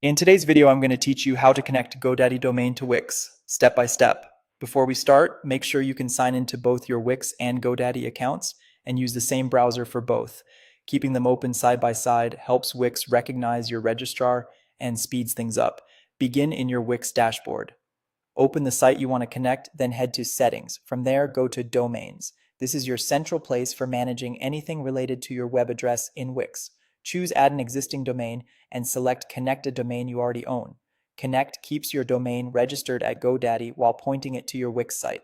In today's video, I'm going to teach you how to connect GoDaddy domain to Wix, step by step. Before we start, make sure you can sign into both your Wix and GoDaddy accounts and use the same browser for both. Keeping them open side by side helps Wix recognize your registrar and speeds things up. Begin in your Wix dashboard. Open the site you want to connect, then head to Settings. From there, go to Domains. This is your central place for managing anything related to your web address in Wix. Choose Add an existing domain and select Connect a domain you already own. Connect keeps your domain registered at GoDaddy while pointing it to your Wix site.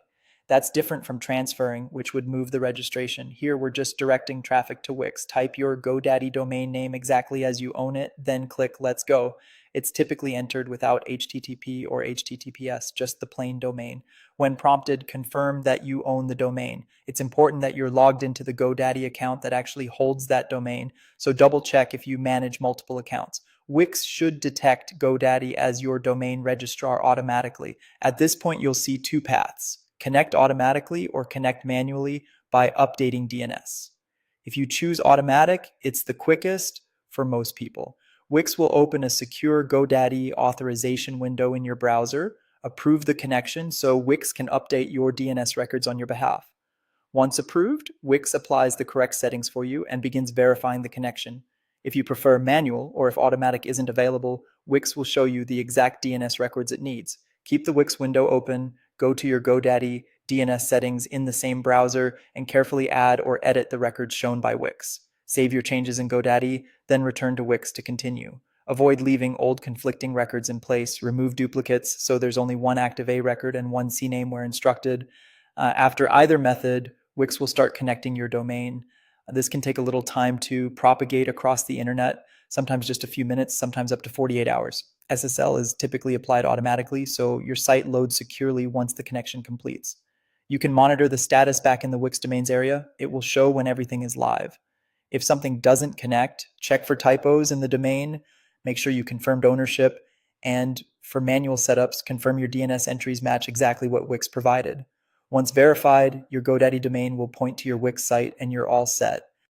That's different from transferring, which would move the registration. Here, we're just directing traffic to Wix. Type your GoDaddy domain name exactly as you own it, then click Let's Go. It's typically entered without HTTP or HTTPS, just the plain domain. When prompted, confirm that you own the domain. It's important that you're logged into the GoDaddy account that actually holds that domain, so double check if you manage multiple accounts. Wix should detect GoDaddy as your domain registrar automatically. At this point, you'll see two paths: connect automatically or connect manually by updating DNS. If you choose automatic, it's the quickest for most people. Wix will open a secure GoDaddy authorization window in your browser, approve the connection so Wix can update your DNS records on your behalf. Once approved, Wix applies the correct settings for you and begins verifying the connection. If you prefer manual, or if automatic isn't available, Wix will show you the exact DNS records it needs. Keep the Wix window open, go to your GoDaddy DNS settings in the same browser, and carefully add or edit the records shown by Wix. Save your changes in GoDaddy, then return to Wix to continue. Avoid leaving old conflicting records in place. Remove duplicates so there's only one active A record and one CNAME where instructed. After either method, Wix will start connecting your domain. This can take a little time to propagate across the internet, sometimes just a few minutes, sometimes up to 48 hours. SSL is typically applied automatically, so your site loads securely once the connection completes. You can monitor the status back in the Wix domains area. It will show when everything is live. If something doesn't connect, check for typos in the domain, make sure you confirmed ownership, and for manual setups, confirm your DNS entries match exactly what Wix provided. Once verified, your GoDaddy domain will point to your Wix site and you're all set.